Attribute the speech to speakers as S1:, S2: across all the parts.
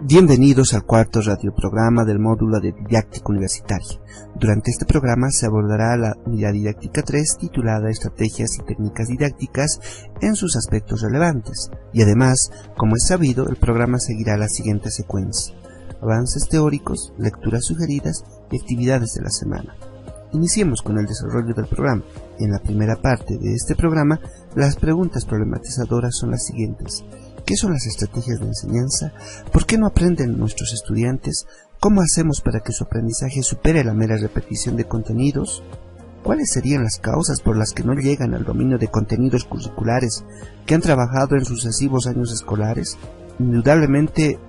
S1: Bienvenidos al cuarto radioprograma del módulo de didáctica universitaria. Durante este programa se abordará la unidad didáctica 3 titulada Estrategias y técnicas didácticas en sus aspectos relevantes. Y además, como es sabido, el programa seguirá la siguiente secuencia: avances teóricos, lecturas sugeridas y actividades de la semana. Iniciemos con el desarrollo del programa. En la primera parte de este programa, las preguntas problematizadoras son las siguientes: ¿qué son las estrategias de enseñanza? ¿Por qué no aprenden nuestros estudiantes? ¿Cómo hacemos para que su aprendizaje supere la mera repetición de contenidos? ¿Cuáles serían las causas por las que no llegan al dominio de contenidos curriculares que han trabajado en sucesivos años escolares? Indudablemente,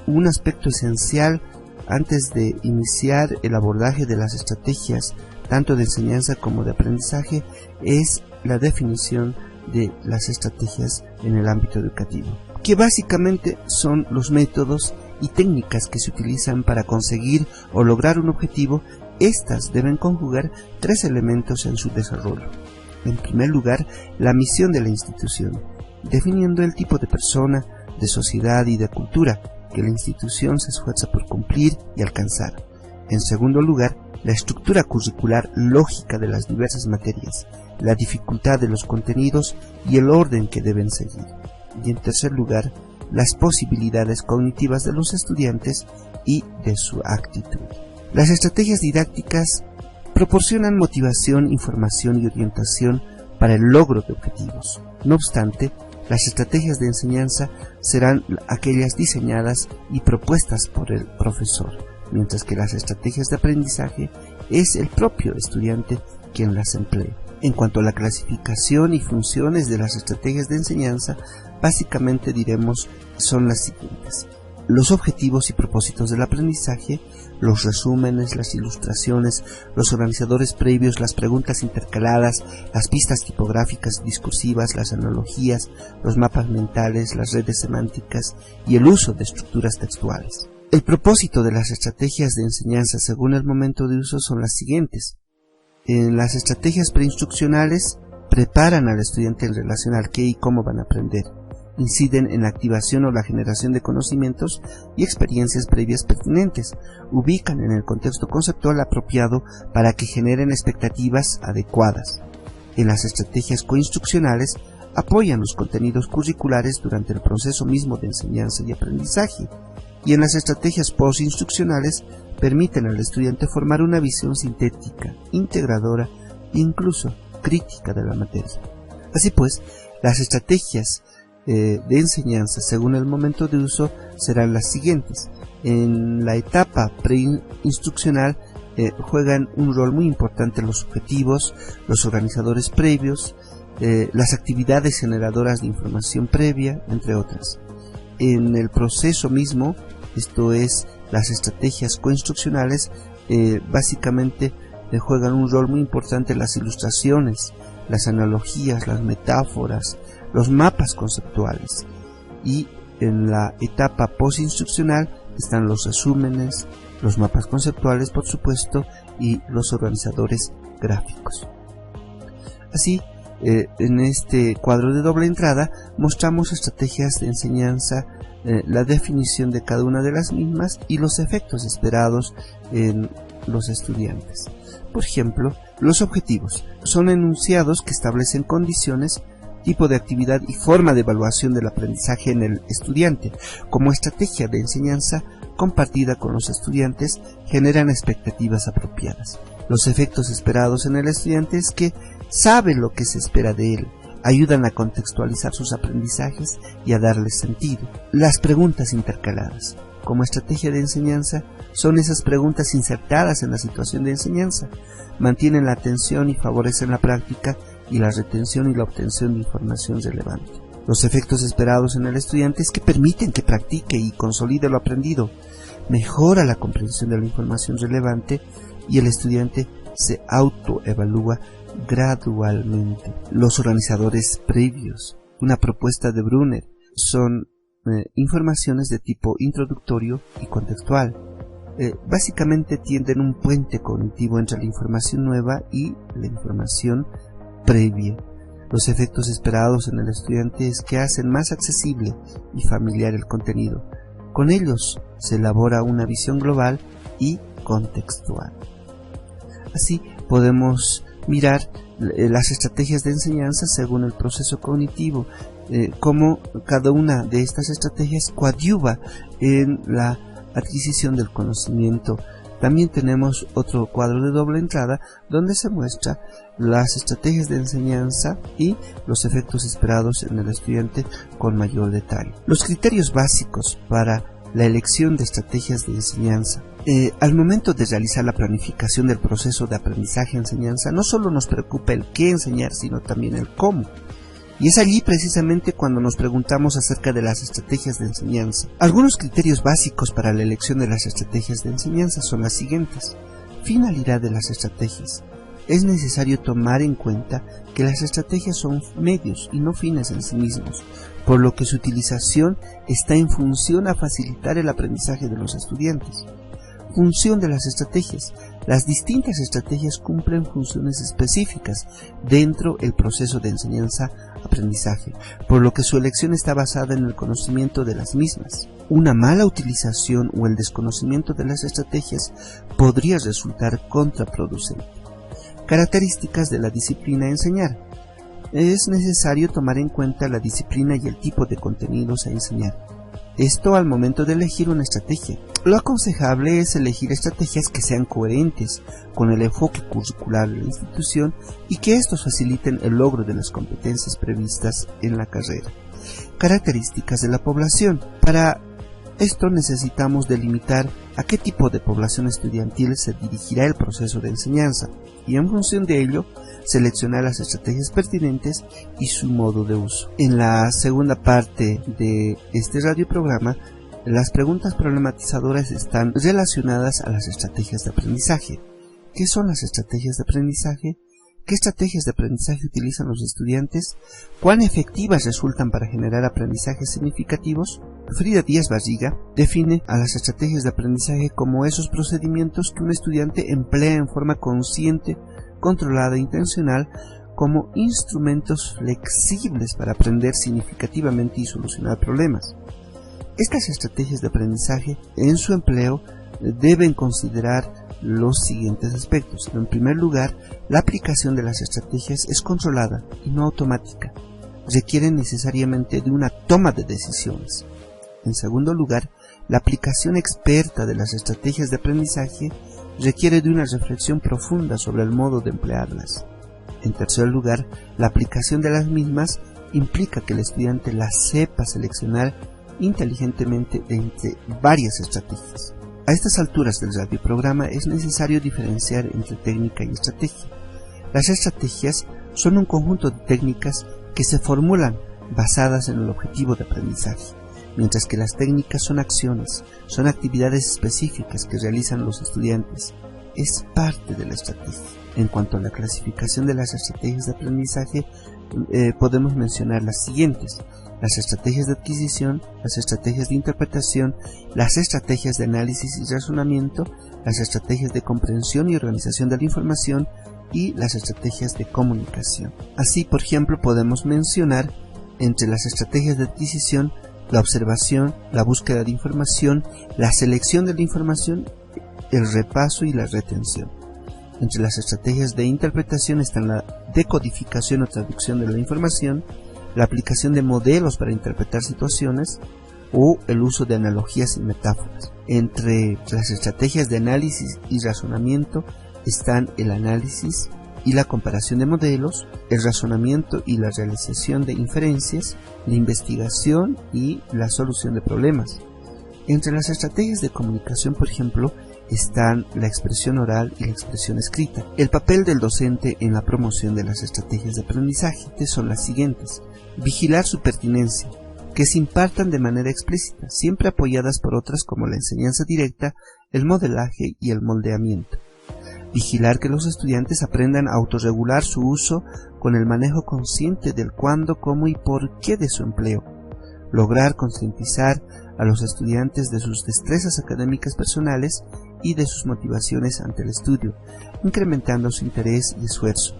S1: un aspecto esencial antes de iniciar el abordaje de las estrategias, tanto de enseñanza como de aprendizaje, es la definición de las estrategias en el ámbito educativo, que básicamente son los métodos y técnicas que se utilizan para conseguir o lograr un objetivo. Estas deben conjugar tres elementos en su desarrollo. En primer lugar, la misión de la institución, definiendo el tipo de persona, de sociedad y de cultura que la institución se esfuerza por cumplir y alcanzar. En segundo lugar, la estructura curricular lógica de las diversas materias, la dificultad de los contenidos y el orden que deben seguir. Y en tercer lugar, las posibilidades cognitivas de los estudiantes y de su actitud. Las estrategias didácticas proporcionan motivación, información y orientación para el logro de objetivos. No obstante, las estrategias de enseñanza serán aquellas diseñadas y propuestas por el profesor, mientras que las estrategias de aprendizaje es el propio estudiante quien las emplea. En cuanto a la clasificación y funciones de las estrategias de enseñanza, básicamente diremos son las siguientes: los objetivos y propósitos del aprendizaje, los resúmenes, las ilustraciones, los organizadores previos, las preguntas intercaladas, las pistas tipográficas discursivas, las analogías, los mapas mentales, las redes semánticas y el uso de estructuras textuales. El propósito de las estrategias de enseñanza según el momento de uso son las siguientes. En las estrategias preinstruccionales preparan al estudiante en relación al qué y cómo van a aprender. Inciden en la activación o la generación de conocimientos y experiencias previas pertinentes. Ubican en el contexto conceptual apropiado para que generen expectativas adecuadas. En las estrategias coinstruccionales apoyan los contenidos curriculares durante el proceso mismo de enseñanza y aprendizaje. Y en las estrategias postinstruccionales permiten al estudiante formar una visión sintética, integradora e incluso crítica de la materia. Así pues, las estrategias de enseñanza según el momento de uso serán las siguientes. En la etapa preinstruccional juegan un rol muy importante los objetivos, los organizadores previos, las actividades generadoras de información previa, entre otras. En el proceso mismo, esto es, las estrategias coinstruccionales, básicamente juegan un rol muy importante las ilustraciones, las analogías, las metáforas, los mapas conceptuales. Y en la etapa postinstruccional están los resúmenes, los mapas conceptuales, por supuesto, y los organizadores gráficos. Así, en este cuadro de doble entrada mostramos estrategias de enseñanza, la definición de cada una de las mismas y los efectos esperados en los estudiantes. Por ejemplo, los objetivos son enunciados que establecen condiciones, tipo de actividad y forma de evaluación del aprendizaje en el estudiante. Como estrategia de enseñanza compartida con los estudiantes, generan expectativas apropiadas. Los efectos esperados en el estudiante es que sabe lo que se espera de él, ayudan a contextualizar sus aprendizajes y a darles sentido. Las preguntas intercaladas, como estrategia de enseñanza, son esas preguntas insertadas en la situación de enseñanza, mantienen la atención y favorecen la práctica y la retención y la obtención de información relevante. Los efectos esperados en el estudiante es que permiten que practique y consolide lo aprendido, mejora la comprensión de la información relevante y el estudiante se autoevalúa gradualmente. Los organizadores previos, una propuesta de Brunner, son informaciones de tipo introductorio y contextual. Básicamente tienden un puente cognitivo entre la información nueva y la información previa. Los efectos esperados en el estudiante es que hacen más accesible y familiar el contenido, Con ellos se elabora una visión global y contextual. Así podemos mirar las estrategias de enseñanza según el proceso cognitivo, cómo cada una de estas estrategias coadyuva en la adquisición del conocimiento. También tenemos otro cuadro de doble entrada donde se muestra las estrategias de enseñanza y los efectos esperados en el estudiante con mayor detalle. Los criterios básicos para la elección de estrategias de enseñanza. Al momento de realizar la planificación del proceso de aprendizaje-enseñanza, no solo nos preocupa el qué enseñar, sino también el cómo. Y es allí precisamente cuando nos preguntamos acerca de las estrategias de enseñanza. Algunos criterios básicos para la elección de las estrategias de enseñanza son las siguientes. Finalidad de las estrategias. Es necesario tomar en cuenta que las estrategias son medios y no fines en sí mismos, por lo que su utilización está en función a facilitar el aprendizaje de los estudiantes. Función de las estrategias. Las distintas estrategias cumplen funciones específicas dentro del proceso de enseñanza-aprendizaje, por lo que su elección está basada en el conocimiento de las mismas. Una mala utilización o el desconocimiento de las estrategias podría resultar contraproducente. Características de la disciplina a enseñar. Es necesario tomar en cuenta la disciplina y el tipo de contenidos a enseñar. Esto al momento de elegir una estrategia. Lo aconsejable es elegir estrategias que sean coherentes con el enfoque curricular de la institución y que estos faciliten el logro de las competencias previstas en la carrera. Características de la población. Para esto necesitamos delimitar a qué tipo de población estudiantil se dirigirá el proceso de enseñanza y en función de ello seleccionar las estrategias pertinentes y su modo de uso. En la segunda parte de este radioprograma, las preguntas problematizadoras están relacionadas a las estrategias de aprendizaje. ¿Qué son las estrategias de aprendizaje? ¿Qué estrategias de aprendizaje utilizan los estudiantes? ¿Cuán efectivas resultan para generar aprendizajes significativos? Frida Díaz Barriga define a las estrategias de aprendizaje como esos procedimientos que un estudiante emplea en forma consciente, controlada e intencional como instrumentos flexibles para aprender significativamente y solucionar problemas. Estas estrategias de aprendizaje en su empleo deben considerar los siguientes aspectos. En primer lugar, la aplicación de las estrategias es controlada y no automática. Requiere necesariamente de una toma de decisiones. En segundo lugar, la aplicación experta de las estrategias de aprendizaje requiere de una reflexión profunda sobre el modo de emplearlas. En tercer lugar, la aplicación de las mismas implica que el estudiante las sepa seleccionar inteligentemente entre varias estrategias. A estas alturas del radioprograma es necesario diferenciar entre técnica y estrategia. Las estrategias son un conjunto de técnicas que se formulan basadas en el objetivo de aprendizaje, mientras que las técnicas son acciones, son actividades específicas que realizan los estudiantes. Es parte de la estrategia. En cuanto a la clasificación de las estrategias de aprendizaje, podemos mencionar las siguientes: las estrategias de adquisición, las estrategias de interpretación, las estrategias de análisis y razonamiento, las estrategias de comprensión y organización de la información y las estrategias de comunicación. Así, por ejemplo, podemos mencionar entre las estrategias de adquisición la observación, la búsqueda de información, la selección de la información, el repaso y la retención. Entre las estrategias de interpretación están la decodificación o traducción de la información, la aplicación de modelos para interpretar situaciones o el uso de analogías y metáforas. Entre las estrategias de análisis y razonamiento están el análisis y la comparación de modelos, el razonamiento y la realización de inferencias, la investigación y la solución de problemas. Entre las estrategias de comunicación, por ejemplo, están la expresión oral y la expresión escrita. El papel del docente en la promoción de las estrategias de aprendizaje son las siguientes: vigilar su pertinencia, que se impartan de manera explícita, siempre apoyadas por otras como la enseñanza directa, el modelaje y el moldeamiento. Vigilar que los estudiantes aprendan a autorregular su uso con el manejo consciente del cuándo, cómo y por qué de su empleo. Lograr concientizar a los estudiantes de sus destrezas académicas personales y de sus motivaciones ante el estudio, incrementando su interés y esfuerzo.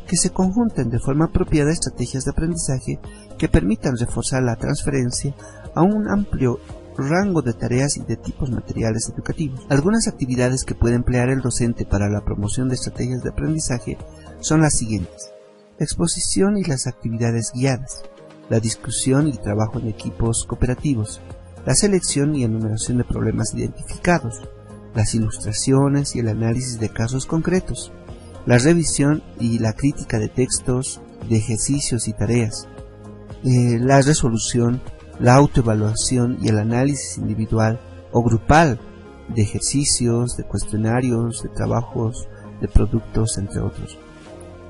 S1: Que se conjunten de forma apropiada estrategias de aprendizaje que permitan reforzar la transferencia a un amplio rango de tareas y de tipos materiales educativos. Algunas actividades que puede emplear el docente para la promoción de estrategias de aprendizaje son las siguientes: la exposición y las actividades guiadas, la discusión y trabajo en equipos cooperativos, la selección y enumeración de problemas identificados, las ilustraciones y el análisis de casos concretos, la revisión y la crítica de textos, de ejercicios y tareas, la resolución, la autoevaluación y el análisis individual o grupal de ejercicios, de cuestionarios, de trabajos, de productos, entre otros.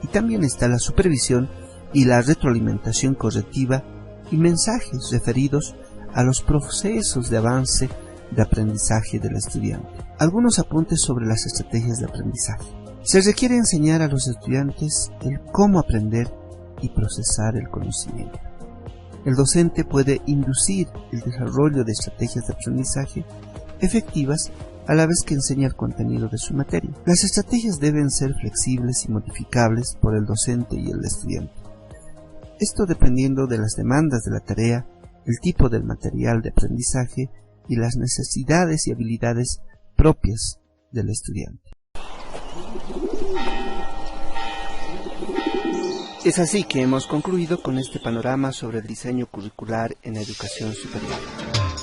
S1: Y también está la supervisión y la retroalimentación correctiva y mensajes referidos a los procesos de avance de aprendizaje del estudiante. Algunos apuntes sobre las estrategias de aprendizaje. Se requiere enseñar a los estudiantes el cómo aprender y procesar el conocimiento. El docente puede inducir el desarrollo de estrategias de aprendizaje efectivas a la vez que enseña el contenido de su materia. Las estrategias deben ser flexibles y modificables por el docente y el estudiante. Esto dependiendo de las demandas de la tarea, el tipo del material de aprendizaje y las necesidades y habilidades propias del estudiante. Es así que hemos concluido con este panorama sobre el diseño curricular en educación superior.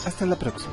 S1: Hasta la próxima.